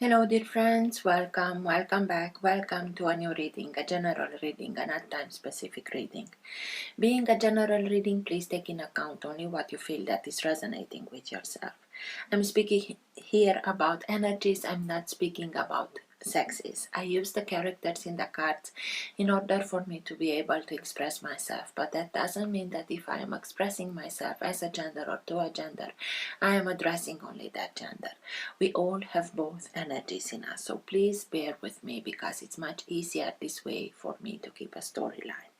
Hello dear friends, welcome back, welcome to a new reading, a general reading, a not time specific reading. Being a general reading, please take in account only what you feel that is resonating with yourself. I'm speaking here about energies, I'm not speaking about sexes. I use the characters in the cards in order for me to be able to express myself, but that doesn't mean that if I am expressing myself as a gender or to a gender, I am addressing only that gender. We all have both energies in us, so please bear with me because it's much easier this way for me to keep a storyline.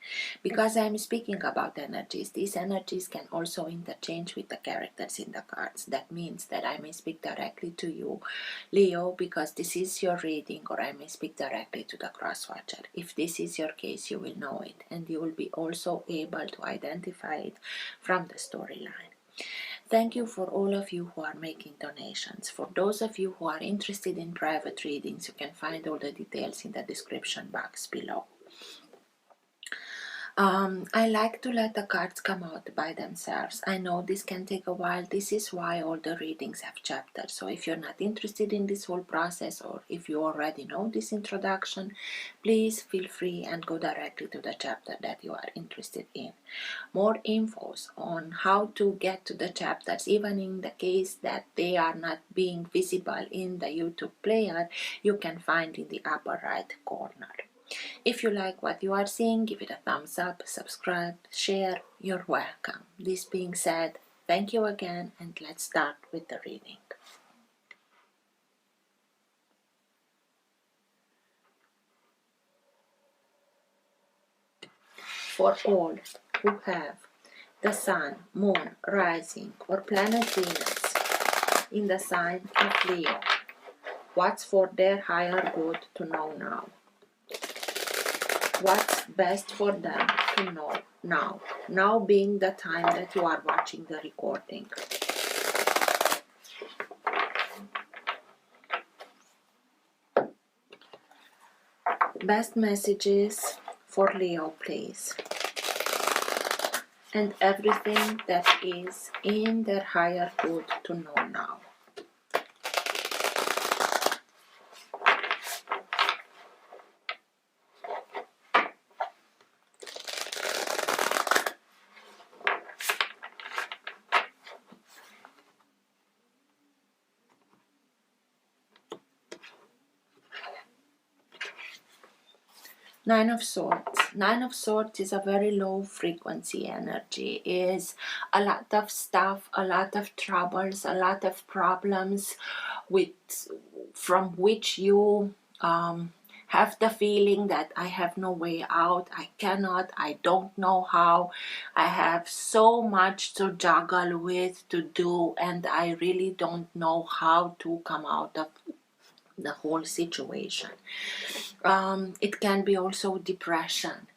Because I'm speaking about energies, these energies can also interchange with the characters in the cards. That means that I may speak directly to you, Leo, because this is your reading, or I may speak directly to the cross-watcher. If this is your case, you will know it, and you will be also able to identify it from the storyline. Thank you for all of you who are making donations. For those of you who are interested in private readings, you can find all the details in the description box below. I like to let the cards come out by themselves. I know this can take a while. This is why all the readings have chapters. So if you're not interested in this whole process, or if you already know this introduction, please feel free and go directly to the chapter that you are interested in. More infos on how to get to the chapters, even in the case that they are not being visible in the YouTube player, you can find in the upper right corner. If you like what you are seeing, give it a thumbs up, subscribe, share, you're welcome. This being said, thank you again, and let's start with the reading. For all who have the Sun, Moon, Rising, or planet Venus in the sign of Leo, what's for their higher good to know now? What's best for them to know now? Now being the time that you are watching the recording. Best messages for Leo, please. And everything that is in their higher good to know now. Nine of Swords. Nine of Swords is a very low frequency energy. Is a lot of stuff, a lot of troubles, a lot of problems from which you have the feeling that I have no way out, I cannot, I don't know how, I have so much to juggle with, to do, and I really don't know how to come out of the whole situation. It can be also depression.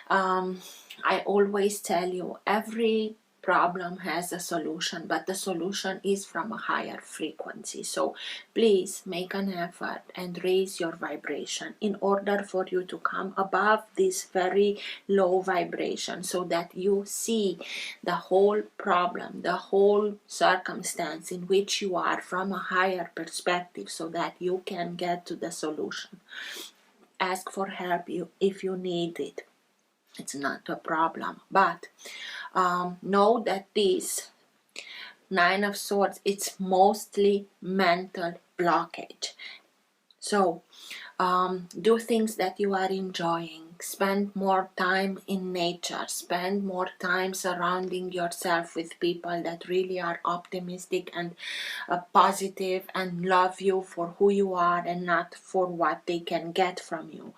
I always tell you, every problem has a solution, but the solution is from a higher frequency. So please make an effort and raise your vibration in order for you to come above this very low vibration, so that you see the whole problem, the whole circumstance in which you are from a higher perspective, so that you can get to the solution. Ask for help if you need it. It's not a problem, but know that this Nine of Swords, it's mostly mental blockage. So do things that you are enjoying. Spend more time in nature. Spend more time surrounding yourself with people that really are optimistic and positive and love you for who you are and not for what they can get from you.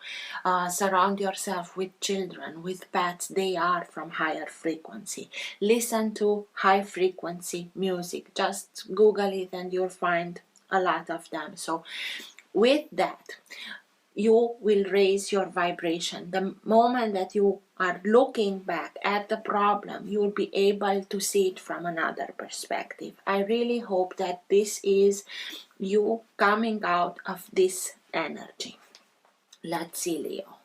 Surround yourself with children, with pets. They are from higher frequency. Listen to high frequency music. Just Google it and you'll find a lot of them. So with that, you will raise your vibration. The moment that you are looking back at the problem, you will be able to see it from another perspective. I really hope that this is you coming out of this energy. Let's see, Leo.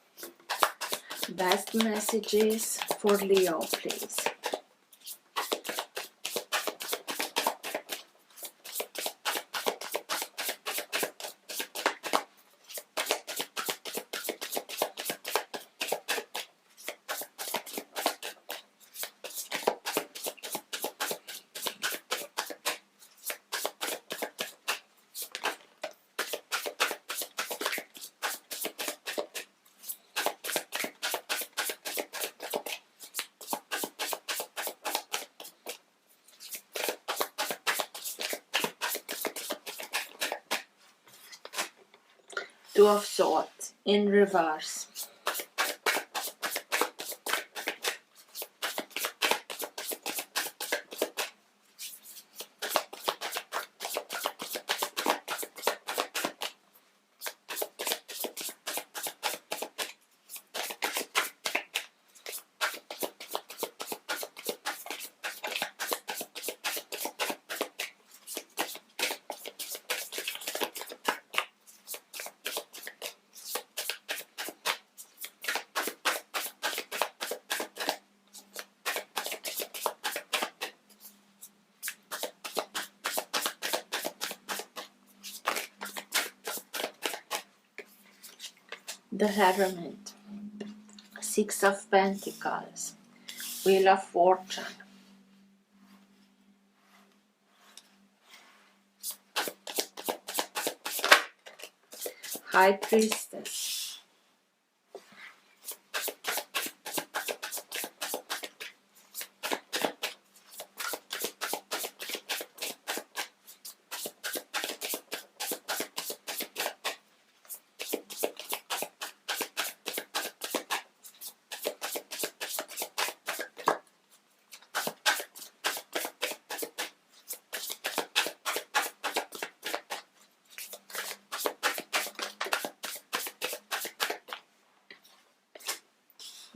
Best messages for Leo, please. Two of Swords in reverse. The Hermit, Six of Pentacles, Wheel of Fortune, High Priestess,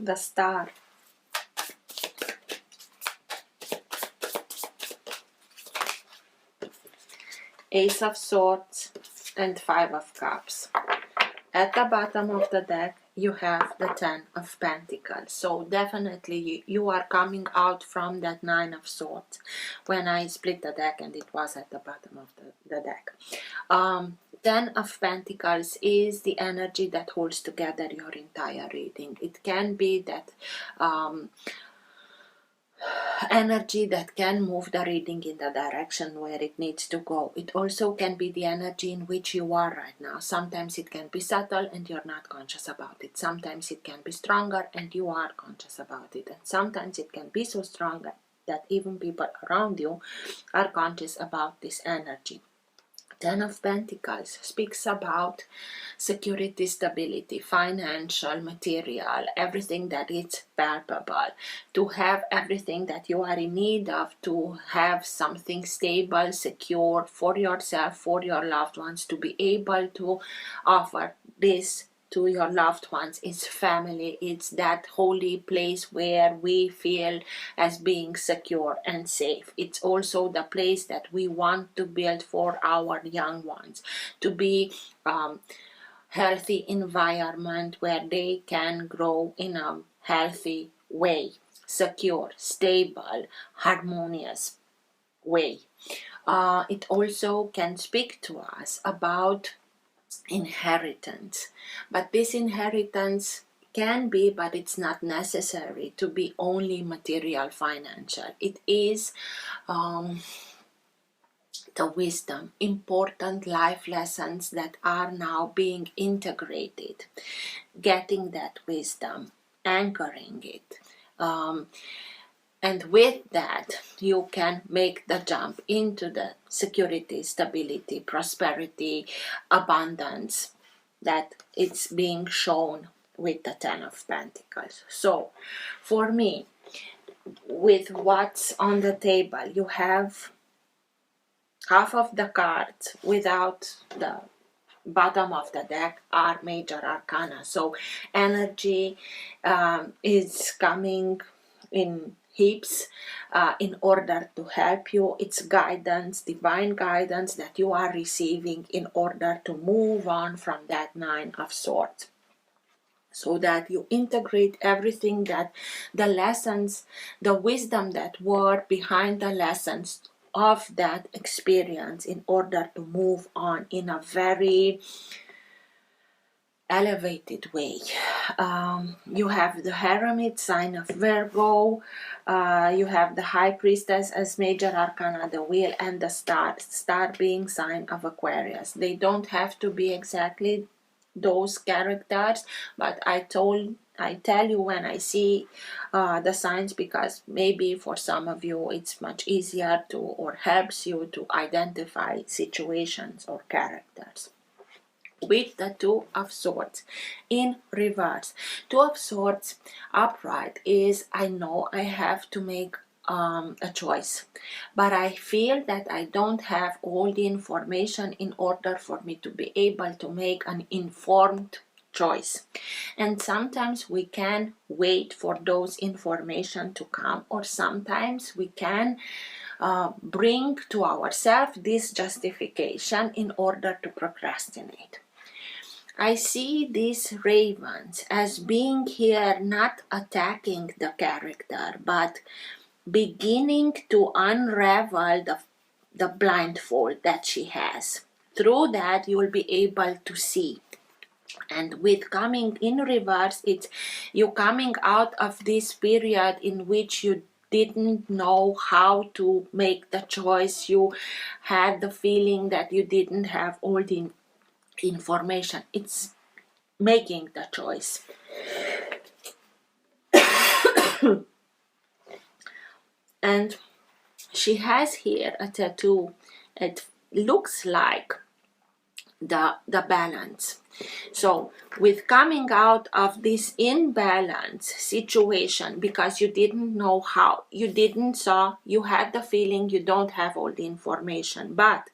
the Star, Ace of Swords, and Five of Cups. At the bottom of the deck, you have the Ten of Pentacles. So definitely you are coming out from that Nine of Swords when I split the deck and it was at the bottom of the deck. Ten of Pentacles is the energy that holds together your entire reading. It can be that energy that can move the reading in the direction where it needs to go. It also can be the energy in which you are right now. Sometimes it can be subtle and you're not conscious about it. Sometimes it can be stronger and you are conscious about it. And sometimes it can be so strong that even people around you are conscious about this energy. Ten of Pentacles speaks about security, stability, financial, material, everything that is palpable. To have everything that you are in need of, to have something stable, secure for yourself, for your loved ones, to be able to offer this to your loved ones. It's family. It's that holy place where we feel as being secure and safe. It's also the place that we want to build for our young ones, to be healthy environment where they can grow in a healthy way, secure, stable, harmonious way. It also can speak to us about inheritance, but this inheritance can be, but it's not necessary to be only material, financial. It is the wisdom, important life lessons that are now being integrated, getting that wisdom, anchoring it. And with that, you can make the jump into the security, stability, prosperity, abundance that it's being shown with the Ten of Pentacles. So, for me, with what's on the table, you have half of the cards without the bottom of the deck are major arcana. So, energy is coming in heaps in order to help you. It's guidance, divine guidance that you are receiving in order to move on from that Nine of Swords, so that you integrate everything, that the lessons, the wisdom that were behind the lessons of that experience, in order to move on in a very elevated way. You have the Hermit, sign of Virgo. You have the High Priestess as major arcana, the Wheel, and the Star being sign of Aquarius. They don't have to be exactly those characters, but I tell you when I see the signs, because maybe for some of you it's much easier to, or helps you to identify situations or characters. with the Two of Swords in reverse. Two of Swords upright is, I know I have to make a choice, but I feel that I don't have all the information in order for me to be able to make an informed choice. And sometimes we can wait for those information to come, or sometimes we can bring to ourselves this justification in order to procrastinate. I see these ravens as being here not attacking the character, but beginning to unravel the blindfold that she has. Through that, you will be able to see. And with coming in reverse, it's you coming out of this period in which you didn't know how to make the choice. You had the feeling that you didn't have all the information. It's making the choice. And she has here a tattoo. It looks like the balance. So with coming out of this imbalance situation, because you didn't know how, you didn't saw, you had the feeling you don't have all the information, but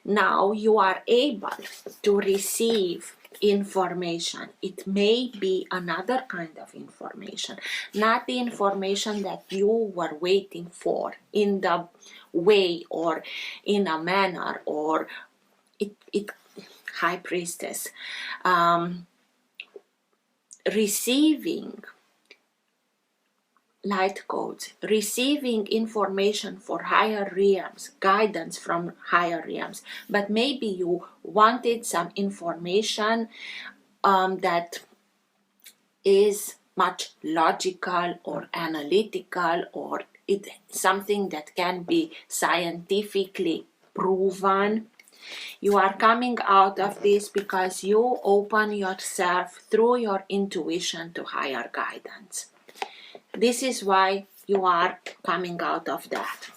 now you are able to receive information. It may be another kind of information, not the information that you were waiting for in the way or in a manner, or it High Priestess, receiving light codes, receiving information for higher realms, guidance from higher realms, but maybe you wanted some information that is much logical or analytical, or it something that can be scientifically proven. You are coming out of this because you open yourself through your intuition to higher guidance. This is why you are coming out of that.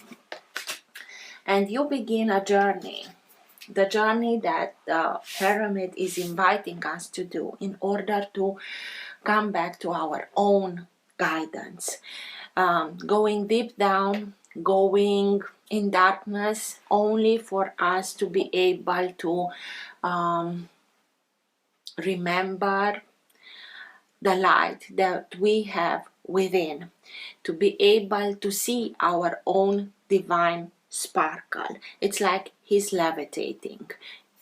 And you begin a journey, the journey that the Hermit is inviting us to do in order to come back to our own guidance. Going deep down, going in darkness, only for us to be able to remember the light that we have within, to be able to see our own divine sparkle. It's like he's levitating,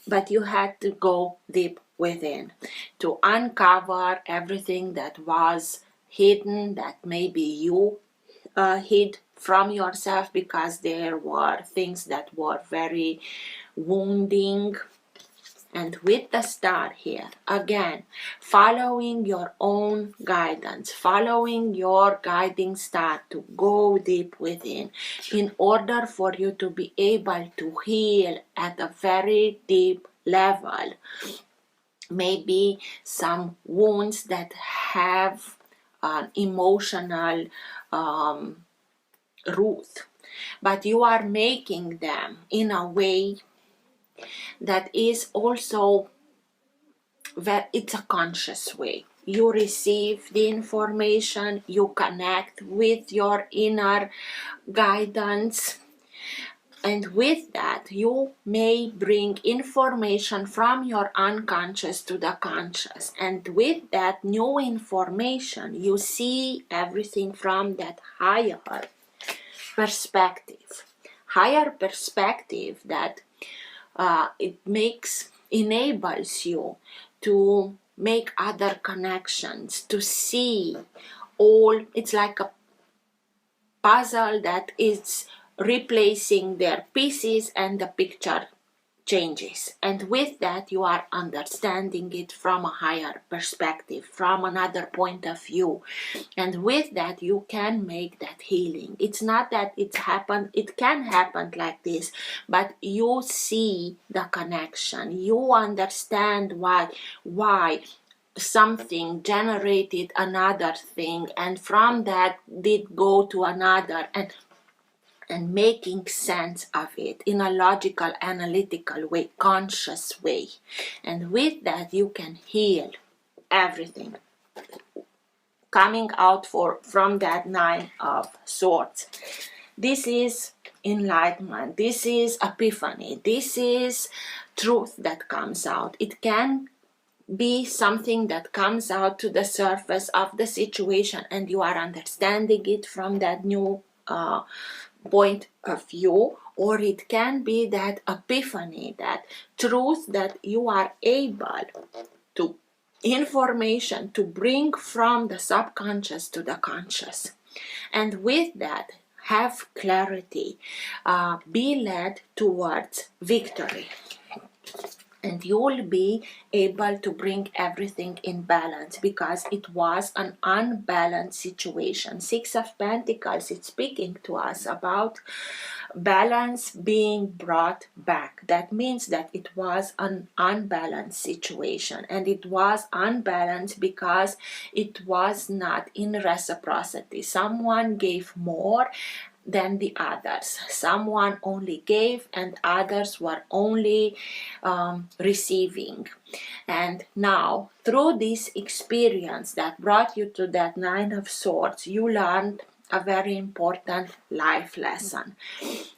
but you had to go deep within to uncover everything that was hidden, that maybe you hid from yourself because there were things that were very wounding. And with the star here, again, following your own guidance, following your guiding star to go deep within, in order for you to be able to heal at a very deep level. Maybe some wounds that have an emotional root, but you are making them in a way that is also it's a conscious way. You receive the information, you connect with your inner guidance, and with that you may bring information from your unconscious to the conscious, and with that new information you see everything from that higher perspective that it enables you to make other connections, to see all. It's like a puzzle that is replacing their pieces and the picture changes, and with that you are understanding it from a higher perspective, from another point of view, and with that you can make that healing. It's not that it can happen like this, but you see the connection, you understand why something generated another thing, and from that did go to another, and and making sense of it in a logical, analytical way, conscious way. And with that, you can heal everything coming out from that Nine of Swords. This is enlightenment. This is epiphany. This is truth that comes out. It can be something that comes out to the surface of the situation and you are understanding it from that new point of view, or it can be that epiphany, that truth that you are able to information to bring from the subconscious to the conscious, and with that have clarity, be led towards victory, and you will be able to bring everything in balance, because it was an unbalanced situation. Six of Pentacles, it's speaking to us about balance being brought back. That means that it was an unbalanced situation, and it was unbalanced because it was not in reciprocity. Someone gave more than the others. Someone only gave and others were only receiving. And now, through this experience that brought you to that Nine of Swords, you learned a very important life lesson,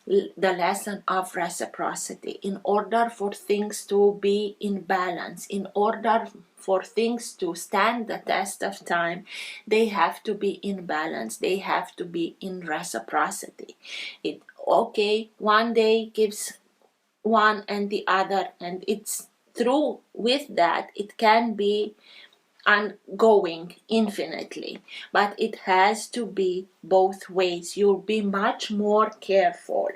the lesson of reciprocity. In order for things to be in balance, in order for things to stand the test of time, they have to be in balance, they have to be in reciprocity. One day gives one and the other, and it's through with that it can be ongoing infinitely, but it has to be both ways. You'll be much more careful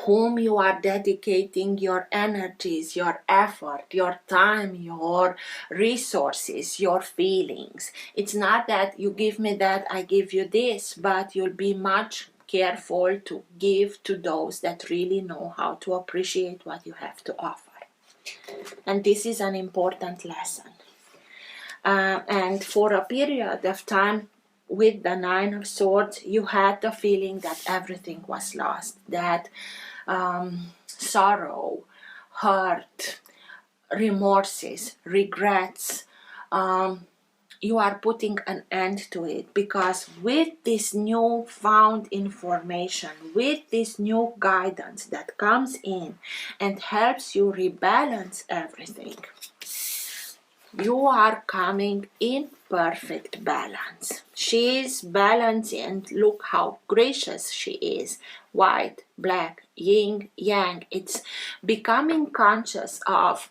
whom you are dedicating your energies, your effort, your time, your resources, your feelings. It's not that you give me that, I give you this, but you'll be much careful to give to those that really know how to appreciate what you have to offer. And this is an important lesson. And for a period of time with the Nine of Swords, you had the feeling that everything was lost, that sorrow, hurt, remorses, regrets, you are putting an end to it, because with this new found information, with this new guidance that comes in and helps you rebalance everything, you are coming in perfect balance. She is balancing, and look how gracious she is. White, black, yin, yang. It's becoming conscious of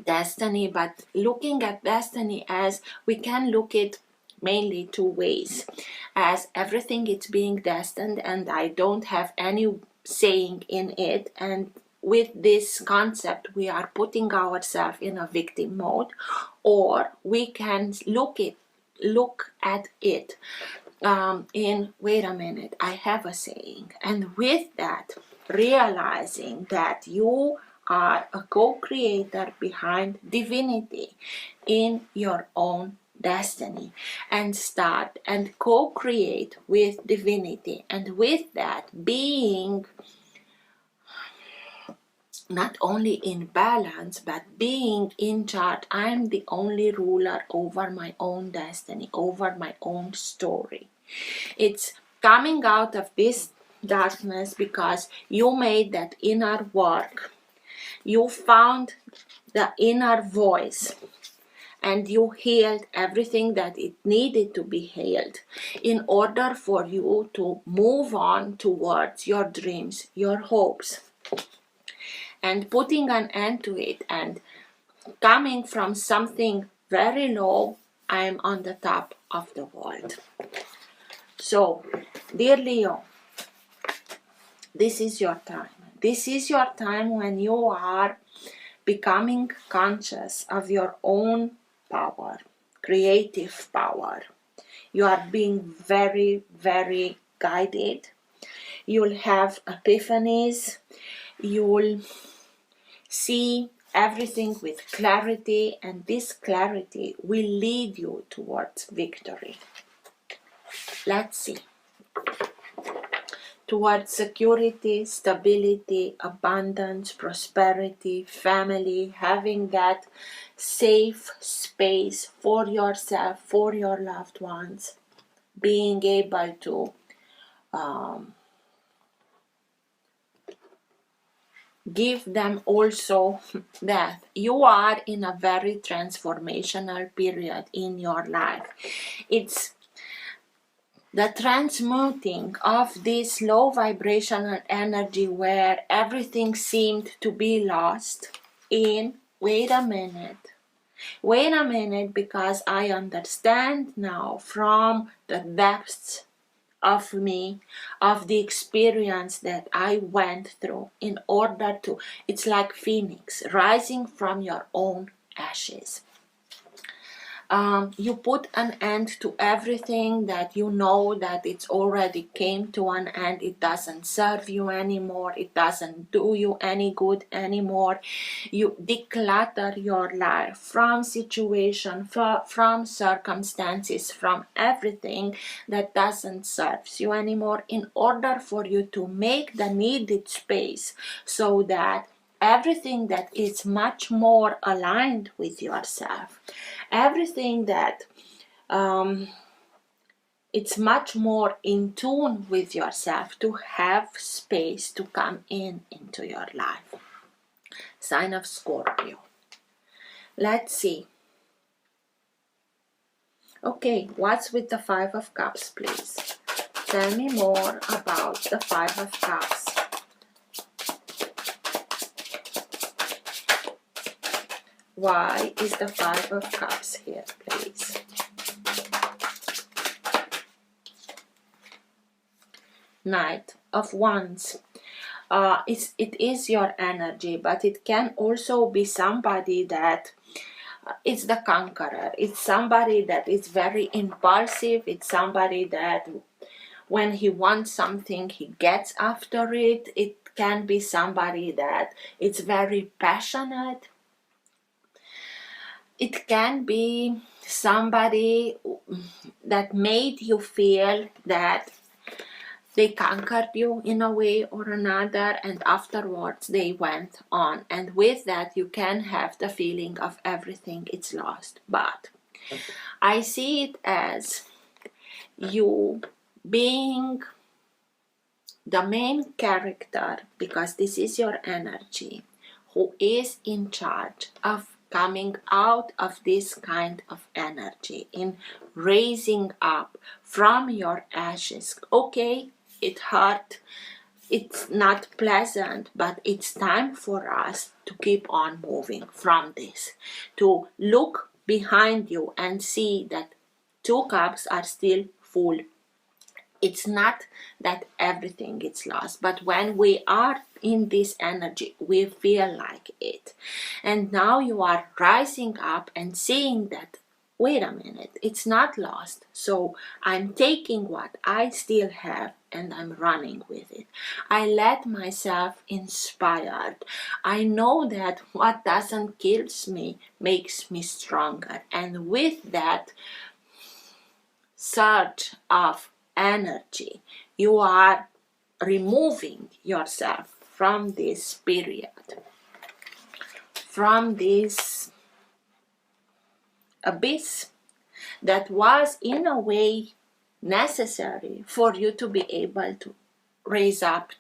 destiny, but looking at destiny as we can look it mainly two ways. As everything is being destined and I don't have any saying in it, and with this concept we are putting ourselves in a victim mode, or we can look at it in, wait a minute, I have a saying, and with that realizing that you are a co-creator behind divinity in your own destiny, and start and co-create with divinity, and with that being not only in balance but being in charge. I'm the only ruler over my own destiny, over my own story. It's coming out of this darkness because you made that inner work. You found the inner voice and you healed everything that it needed to be healed in order for you to move on towards your dreams, your hopes, and putting an end to it, and coming from something very low, I am on the top of the world. So, dear Leo, this is your time. This is your time when you are becoming conscious of your own power, creative power. You are being very, very guided. You'll have epiphanies. You'll see everything with clarity, and this clarity will lead you towards victory. Let's see. towards security, stability, abundance, prosperity, family, having that safe space for yourself, for your loved ones, being able to give them also that you are in a very transformational period in your life. It's the transmuting of this low vibrational energy where everything seemed to be lost in wait a minute, because I understand now from the depths of me, of the experience that I went through, in order to, it's like phoenix rising from your own ashes. You put an end to everything that you know that it's already came to an end. It doesn't serve you anymore. It doesn't do you any good anymore. You declutter your life from situation, from circumstances, from everything that doesn't serve you anymore, in order for you to make the needed space so that everything that is much more aligned with yourself, everything that it's much more in tune with yourself, to have space to come into your life. Sign of Scorpio. Let's see. Okay, what's with the Five of Cups, please? Tell me more about the Five of Cups. Why is the Five of Cups here, please? Knight of Wands. It is your energy, but it can also be somebody that it's the conqueror. It's somebody that is very impulsive. It's somebody that when he wants something, he gets after it. It can be somebody that is very passionate. It can be somebody that made you feel that they conquered you in a way or another, and afterwards they went on. And with that, you can have the feeling of everything is lost. But I see it as you being the main character, because this is your energy, who is in charge of coming out of this kind of energy, in raising up from your ashes. Okay, it hurt, it's not pleasant, but it's time for us to keep on moving from this, to look behind you and see that two cups are still full. It's not that everything is lost, but when we are in this energy, we feel like it. And now you are rising up and seeing that, wait a minute, it's not lost. So I'm taking what I still have and I'm running with it. I let myself inspired. I know that what doesn't kill me makes me stronger. And with that surge of energy, you are removing yourself from this period, from this abyss that was in a way necessary for you to be able to rise up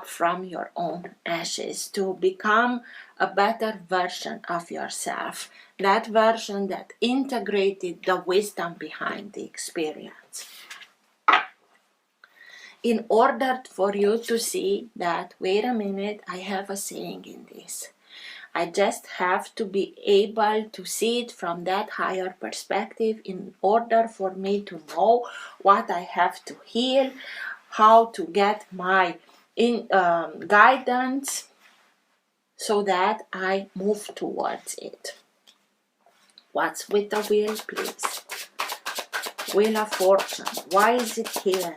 from your own ashes, to become a better version of yourself, that version that integrated the wisdom behind the experience. In order for you to see that, wait a minute, I have a saying in this. I just have to be able to see it from that higher perspective in order for me to know what I have to heal, how to get my guidance so that I move towards it. What's with the wheel, please? Wheel of Fortune. Why is it here?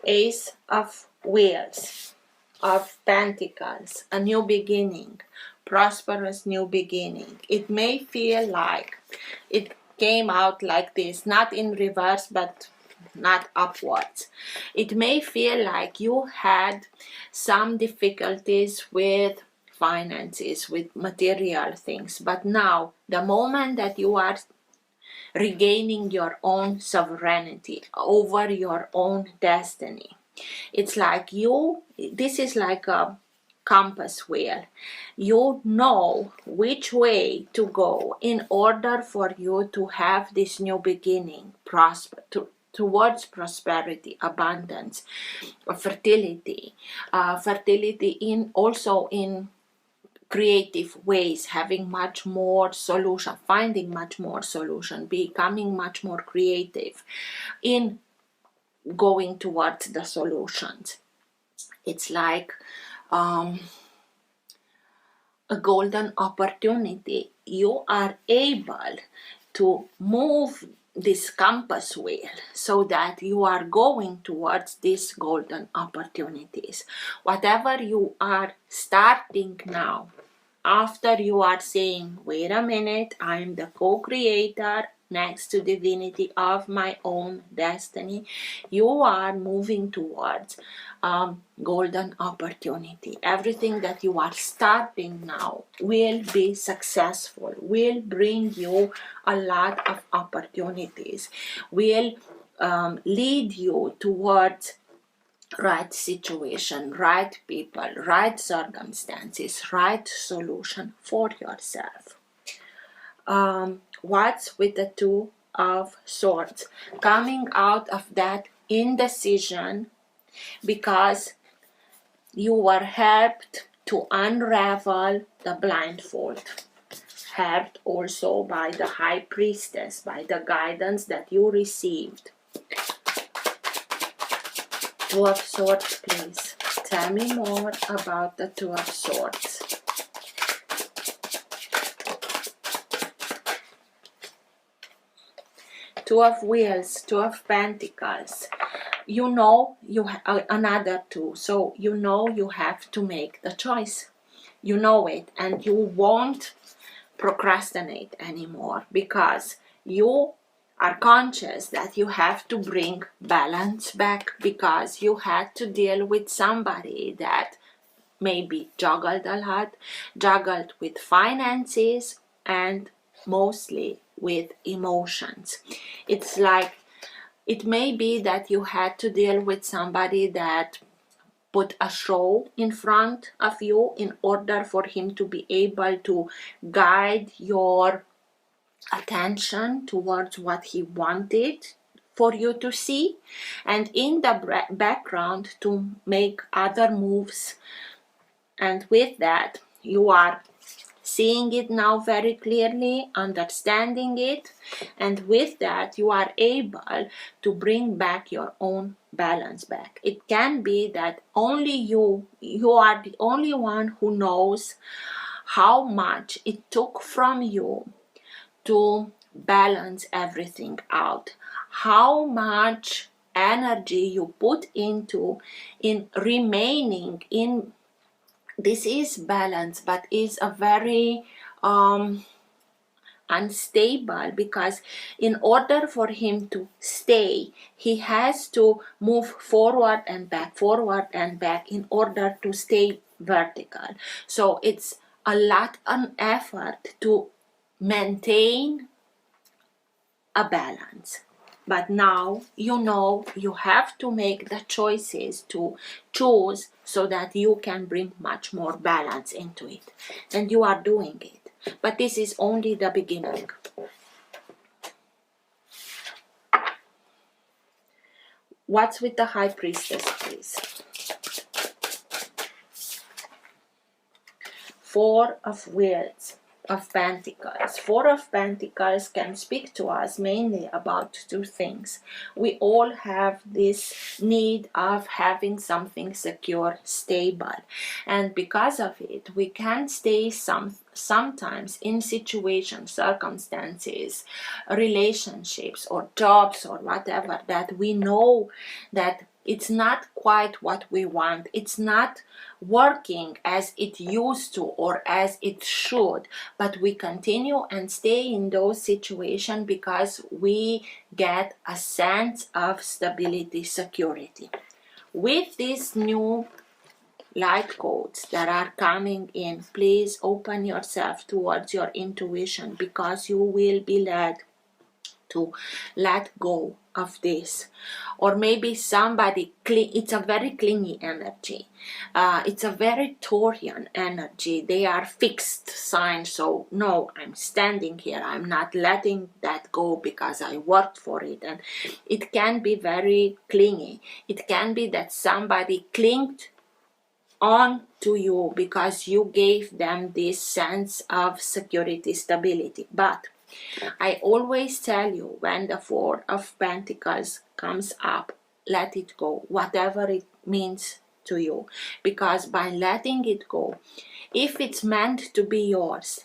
Ace of Wheels, of Pentacles, a new beginning, prosperous new beginning. It may feel like it came out like this, not in reverse, but not upwards. It may feel like you had some difficulties with finances, with material things, but now the moment that you are regaining your own sovereignty over your own destiny, it's like this is like a compass wheel. You know which way to go in order for you to have this new beginning, towards prosperity, abundance, fertility, fertility in also in creative ways, having much more solution, finding much more solution, becoming much more creative in going towards the solutions. It's like a golden opportunity. You are able to move this compass wheel so that you are going towards these golden opportunities. Whatever you are starting now, after you are saying, wait a minute, I am the co-creator next to divinity of my own destiny, you are moving towards golden opportunity. Everything that you are starting now will be successful, will bring you a lot of opportunities, will lead you towards right situation, right people, right circumstances, right solution for yourself. What's with the Two of Swords? Coming out of that indecision because you were helped to unravel the blindfold. Helped also by the High Priestess, by the guidance that you received. Two of Swords, please. Tell me more about the Two of Swords. Two of Wheels, Two of Pentacles. You know you have another two, so you know you have to make the choice. You know it, and you won't procrastinate anymore because you are conscious that you have to bring balance back, because you had to deal with somebody that maybe juggled a lot, juggled with finances, and mostly with emotions. It's like, it may be that you had to deal with somebody that put a show in front of you in order for him to be able to guide your attention towards what he wanted for you to see, and in the background to make other moves. And with that, you are seeing it now very clearly, understanding it, and with that you are able to bring back your own balance back. It can be that only you are the only one who knows how much it took from you to balance everything out, how much energy you put into in remaining in this is balance, but is a very unstable, because in order for him to stay, he has to move forward and back in order to stay vertical. So it's a lot of effort to maintain a balance. But now you know you have to make the choices to choose so that you can bring much more balance into it. And you are doing it. But this is only the beginning. What's with the High Priestess, please? Four of Wands. Of Pentacles. Four of Pentacles can speak to us mainly about two things. We all have this need of having something secure, stable, and because of it we can stay sometimes in situations, circumstances, relationships or jobs or whatever, that we know that it's not quite what we want, it's not working as it used to or as it should, but we continue and stay in those situations because we get a sense of stability, security. With these new light codes that are coming in, please open yourself towards your intuition, because you will be led to let go of this. Or maybe somebody, it's a very clingy energy, it's a very Taurian energy. They are fixed signs, so no, I'm standing here, I'm not letting that go because I worked for it. And it can be very clingy. It can be that somebody clinged on to you because you gave them this sense of security, stability. But I always tell you, when the Four of Pentacles comes up, let it go, whatever it means to you. Because by letting it go, if it's meant to be yours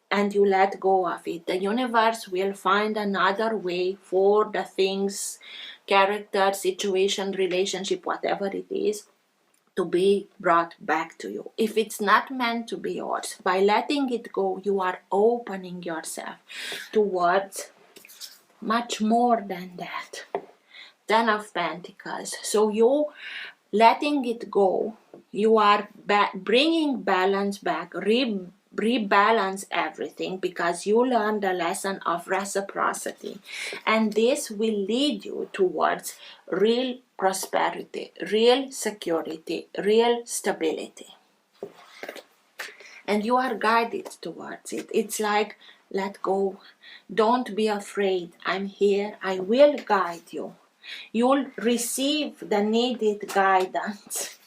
and you let go of it, the universe will find another way for the things, character, situation, relationship, whatever it is, to be brought back to you. If it's not meant to be yours, by letting it go, you are opening yourself towards much more than that. Ten of Pentacles. So you letting it go, you are bringing balance back, rebalance everything, because you learned the lesson of reciprocity, and this will lead you towards real prosperity, real security, real stability, and you are guided towards it. It's like, let go, don't be afraid, I'm here, I will guide you. You'll receive the needed guidance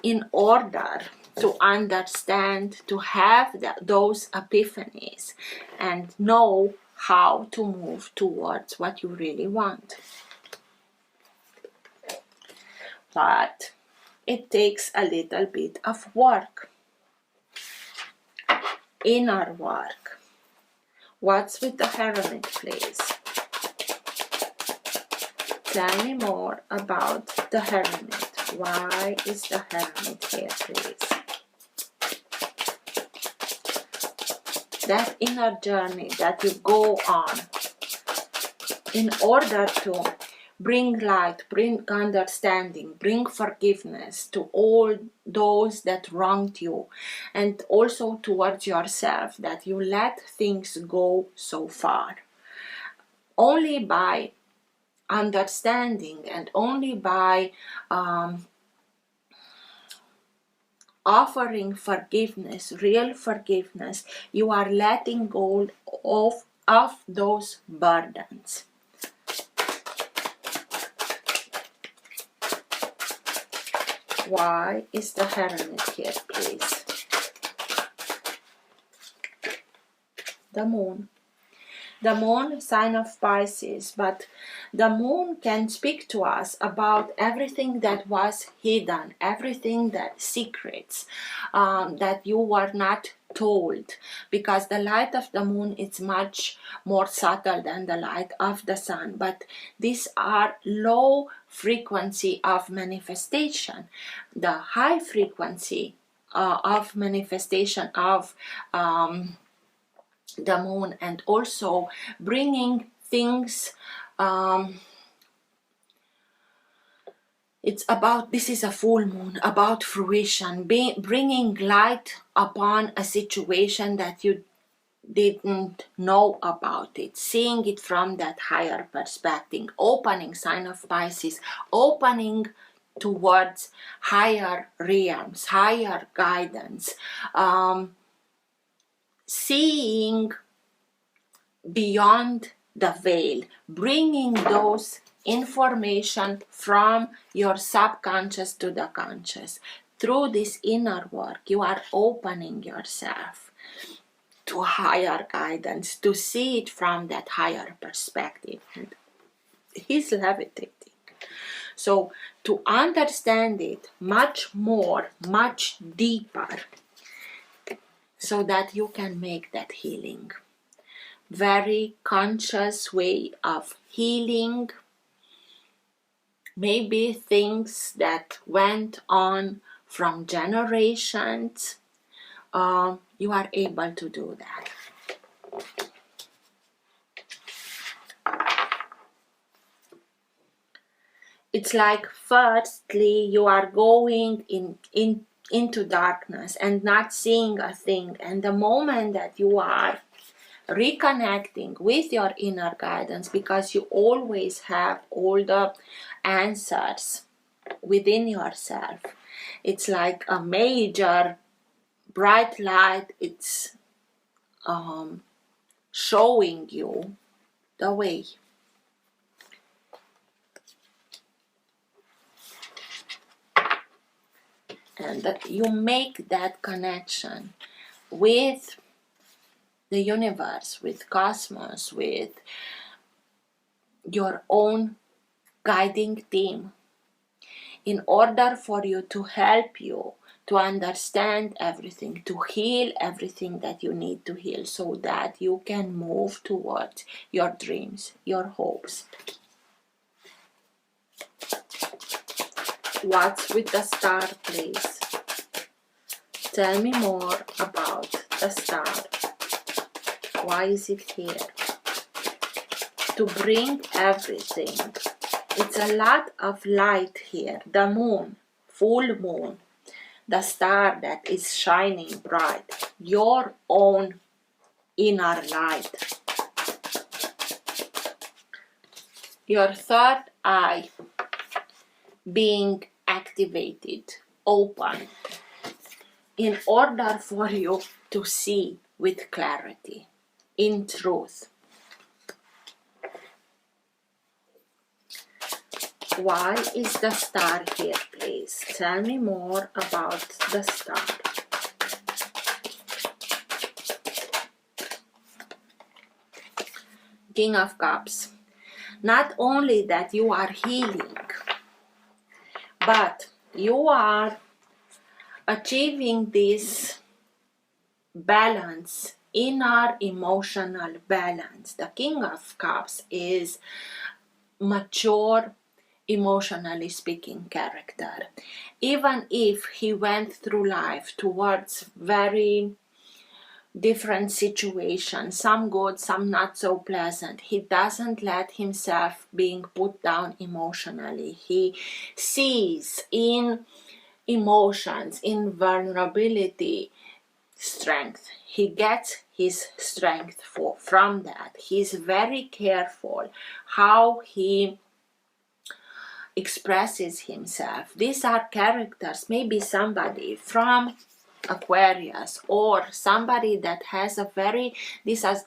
in order to understand, to have those epiphanies and know how to move towards what you really want. But it takes a little bit of work, inner work. What's with the Hermit, please? Tell me more about the Hermit. Why is the Hermit here, please? That inner journey that you go on in order to bring light, bring understanding, bring forgiveness to all those that wronged you, and also towards yourself, that you let things go so far. Only by understanding and only by offering forgiveness, real forgiveness, you are letting go of those burdens. Why is the Hermit here, please? The Moon. The Moon, sign of Pisces, but the Moon can speak to us about everything that was hidden, everything that secrets that you were not told, because the light of the Moon is much more subtle than the light of the Sun. But these are low frequency of manifestation. The high frequency of manifestation of the Moon, and also bringing things, it's about, this is a full moon, about fruition, bringing light upon a situation that you didn't know about it, seeing it from that higher perspective, opening, sign of Pisces, opening towards higher realms, higher guidance, seeing beyond the veil, bringing those information from your subconscious to the conscious. Through this inner work, you are opening yourself to higher guidance, to see it from that higher perspective. And he's levitating. So to understand it much more, much deeper, so that you can make that healing. Very conscious way of healing. Maybe things that went on from generations. You are able to do that. It's like firstly you are going into darkness and not seeing a thing, and the moment that you are reconnecting with your inner guidance, because you always have all the answers within yourself, it's like a major bright light. It's showing you the way. And that you make that connection with the universe, with cosmos, with your own guiding team, in order for you to help you to understand everything, to heal everything that you need to heal, so that you can move towards your dreams, your hopes. What's with the star, please? Tell me more about the star. Why is it here? To bring everything. It's a lot of light here. The moon, full moon. The star that is shining bright. Your own inner light. Your third eye being activated, open, in order for you to see with clarity, in truth. Why is the star here, please? Tell me more about the star. King of Cups. Not only that you are healing, but you are achieving this balance, inner emotional balance. The King of Cups is mature, emotionally speaking character. Even if he went through life towards very different situations, some good, some not so pleasant, he doesn't let himself being put down emotionally. He sees in emotions, in vulnerability, strength. He gets his strength from that. He's very careful how he expresses himself. These are characters, maybe somebody from Aquarius, or somebody that has a very,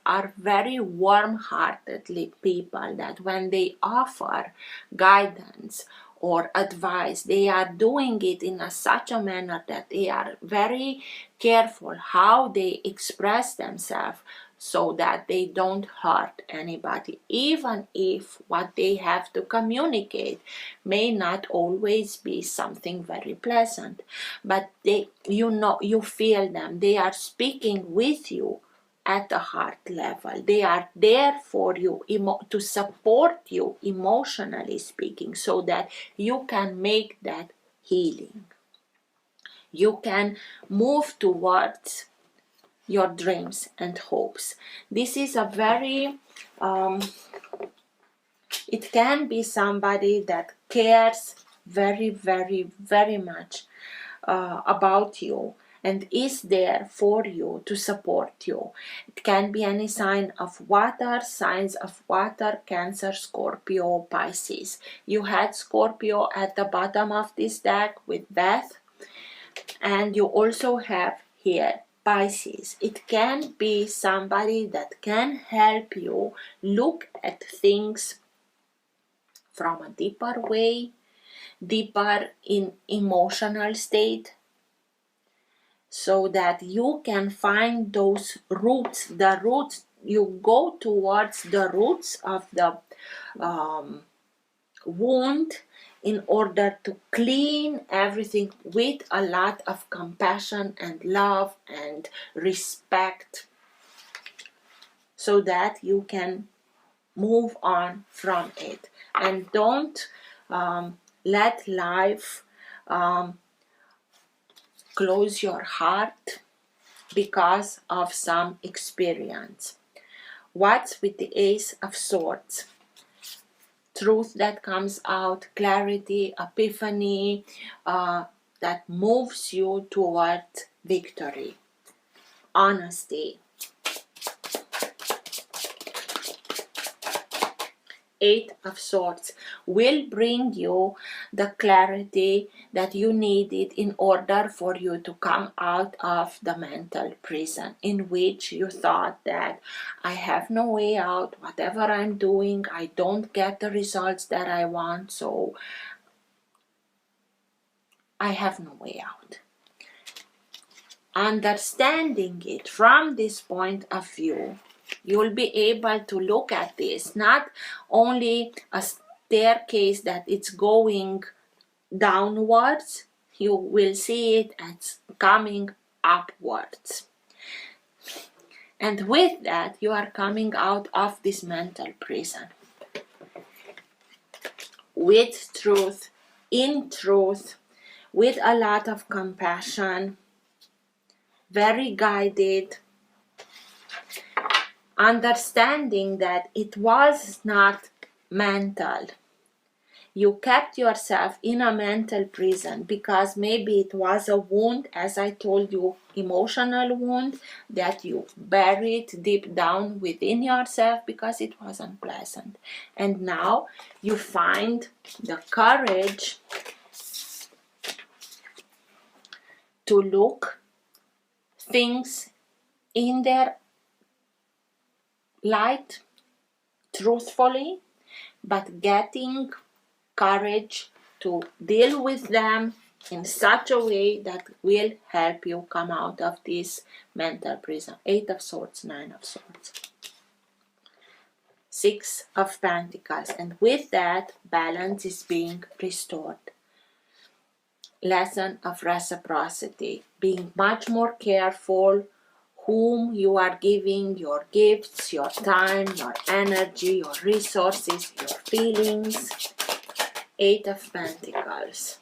are very warm-hearted people, that when they offer guidance or advice, they are doing it in such a manner that they are very careful how they express themselves, so that they don't hurt anybody, even if what they have to communicate may not always be something very pleasant. But you feel them. They are speaking with you at the heart level. They are there for you, to support you emotionally speaking, so that you can make that healing. You can move towards your dreams and hopes. This is a very, it can be somebody that cares very, very, very much about you and is there for you to support you. It can be any sign of water, signs of water, Cancer, Scorpio, Pisces. You had Scorpio at the bottom of this deck with Beth, and you also have here Pisces. It can be somebody that can help you look at things from a deeper way, deeper in emotional state, so that you can find those roots, the roots, you go towards the roots of the wound in order to clean everything with a lot of compassion and love and respect, so that you can move on from it. And don't let life close your heart because of some experience. What's with the Ace of Swords? Truth that comes out, clarity, epiphany, that moves you toward victory, honesty. Eight of Swords will bring you the clarity that you needed in order for you to come out of the mental prison in which you thought that I have no way out, whatever I'm doing, I don't get the results that I want, so I have no way out. Understanding it from this point of view, you'll be able to look at this not only a staircase that it's going downwards, you will see it as coming upwards. And with that, you are coming out of this mental prison with truth, in truth, with a lot of compassion, very guided, understanding that it was not mental. You kept yourself in a mental prison because maybe it was a wound, as I told you, emotional wound that you buried deep down within yourself because it was unpleasant. And now you find the courage to look things in their light truthfully, but getting courage to deal with them in such a way that will help you come out of this mental prison. Eight of Swords, Nine of Swords, Six of Pentacles, and with that, balance is being restored. Lesson of reciprocity, being much more careful whom you are giving your gifts, your time, your energy, your resources, your feelings. Eight of Pentacles,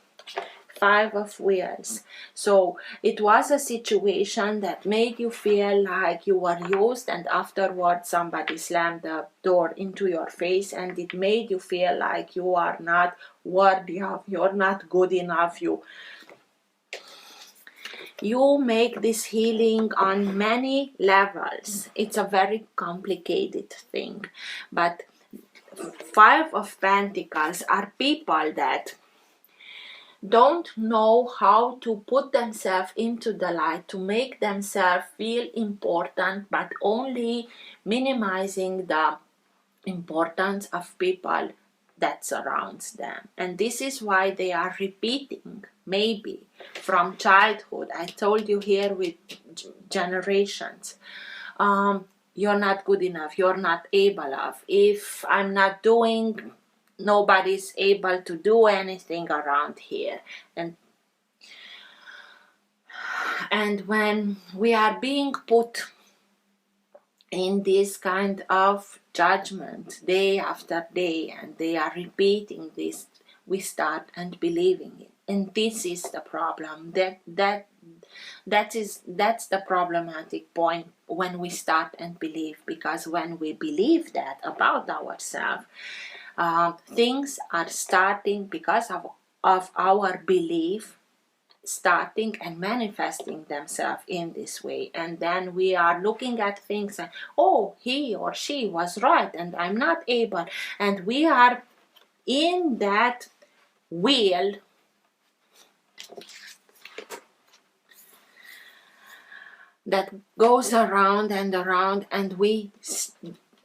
Five of Wheels. So it was a situation that made you feel like you were used, and afterwards somebody slammed the door into your face, and it made you feel like you are not worthy of, you're not good enough, you make this healing on many levels. It's a very complicated thing, but Five of Pentacles are people that don't know how to put themselves into the light, to make themselves feel important, but only minimizing the importance of people that surrounds them. And this is why they are repeating, maybe from childhood. I told you here with generations. You're not good enough, you're not able of. If I'm not doing, nobody's able to do anything around here. And when we are being put in this kind of judgment day after day, and they are repeating this, we start and believing it. And this is the problem. That's the problematic point when we start and believe, because when we believe that about ourselves, things are starting because of our belief, starting and manifesting themselves in this way. And then we are looking at things and, oh, he or she was right and I'm not able. And we are in that wheel that goes around and around, and we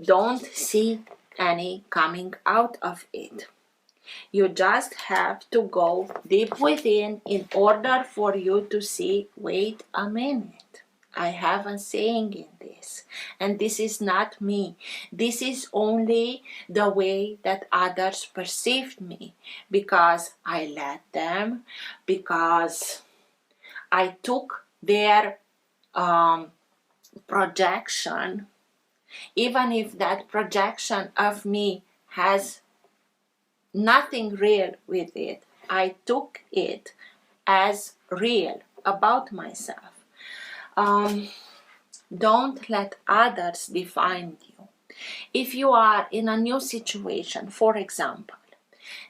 don't see any coming out of it. You just have to go deep within in order for you to see, wait a minute, I have a saying in this, and this is not me. This is only the way that others perceived me, because I let them, because I took their projection, even if that projection of me has nothing real with it. I took it as real about myself. Don't let others define you. If you are in a new situation, for example,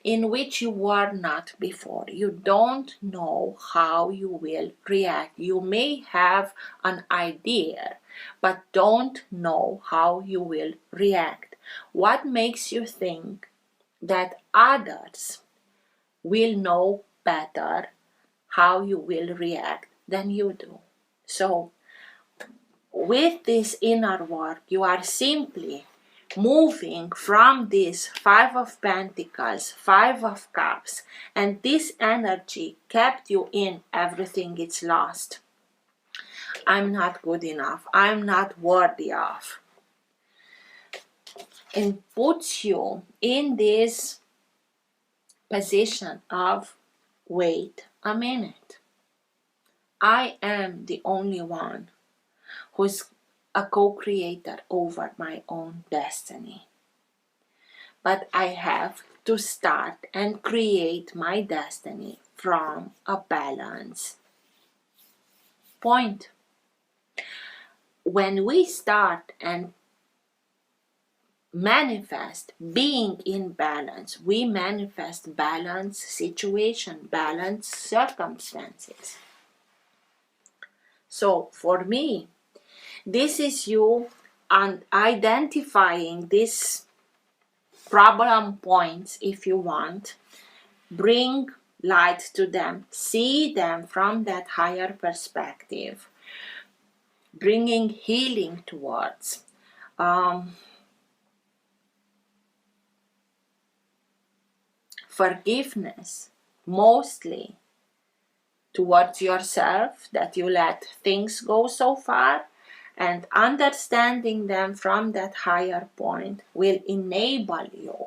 in which you were not before, you don't know how you will react. You may have an idea, but don't know how you will react. What makes you think that others will know better how you will react than you do? So, with this inner work, you are simply moving from this Five of Pentacles, Five of Cups, and this energy kept you in everything it's lost. I'm not good enough. I'm not worthy of. And puts you in this position of, wait a minute. I am the only one who's a co-creator over my own destiny. But I have to start and create my destiny from a balance point. When we start and manifest being in balance, we manifest balanced situation, balanced circumstances. So for me, this is you and identifying these problem points, if you want, bring light to them, see them from that higher perspective, bringing healing towards. Forgiveness, mostly towards yourself, that you let things go so far, and understanding them from that higher point will enable you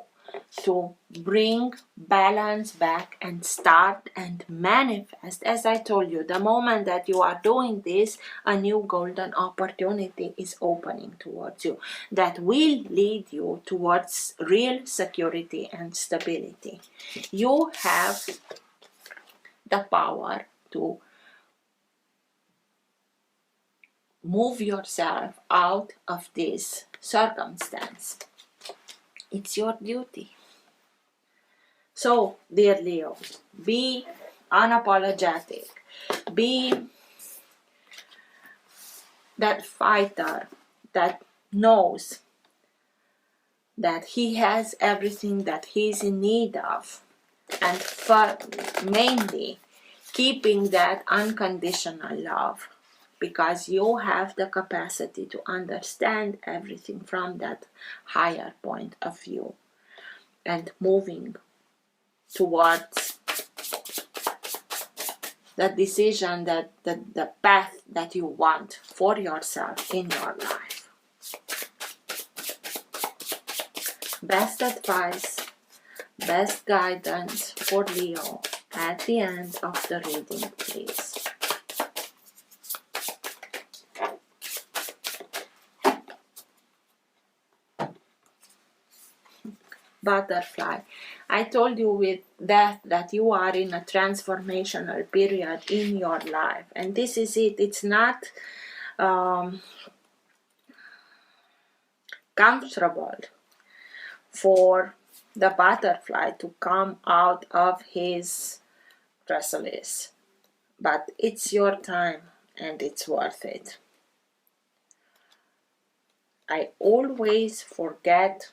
to bring balance back and start and manifest. As I told you, the moment that you are doing this, a new golden opportunity is opening towards you that will lead you towards real security and stability. You have the power to move yourself out of this circumstance. It's your duty. So, dear Leo, be unapologetic. Be that fighter that knows that he has everything that he's in need of, and mainly keeping that unconditional love, because you have the capacity to understand everything from that higher point of view and moving towards the decision, that the path that you want for yourself in your life. Best advice, best guidance for Leo at the end of the reading, please. Butterfly. I told you with death that you are in a transformational period in your life, and this is it. It's not comfortable for the butterfly to come out of his chrysalis, but it's your time and it's worth it. I always forget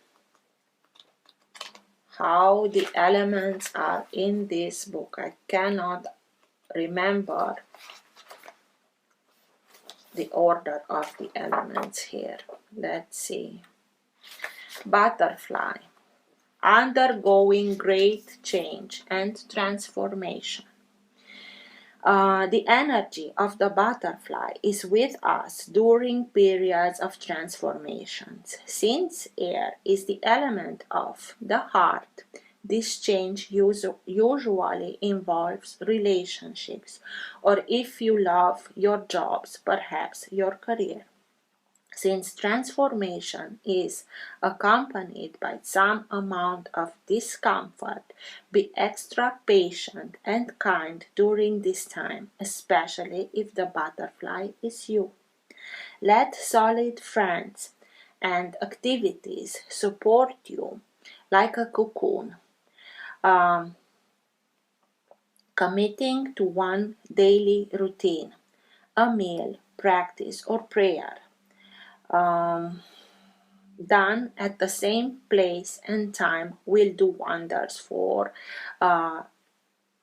how the elements are in this book. I cannot remember the order of the elements here. Let's see. Butterfly, undergoing great change and transformation. The energy of the butterfly is with us during periods of transformations. Since air is the element of the heart, this change usually involves relationships, or if you love your jobs, perhaps your career. Since transformation is accompanied by some amount of discomfort, be extra patient and kind during this time, especially if the butterfly is you. Let solid friends and activities support you like a cocoon. Um, Committing to one daily routine, a meal, practice, or prayer. Um, Done at the same place and time will do wonders for uh,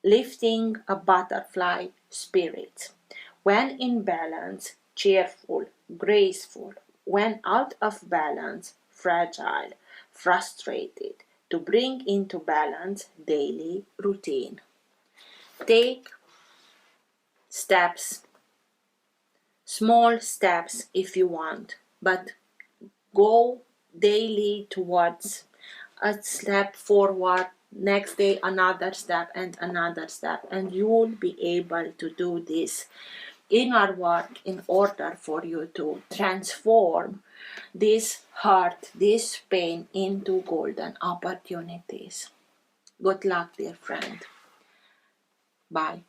lifting a butterfly spirit. When in balance, cheerful, graceful. When out of balance, fragile, frustrated. To bring into balance daily routine. Take steps, small steps if you want, but go daily towards a step forward, next day another step and another step, and you will be able to do this inner work in order for you to transform this hurt, this pain into golden opportunities. Good luck, dear friend. Bye.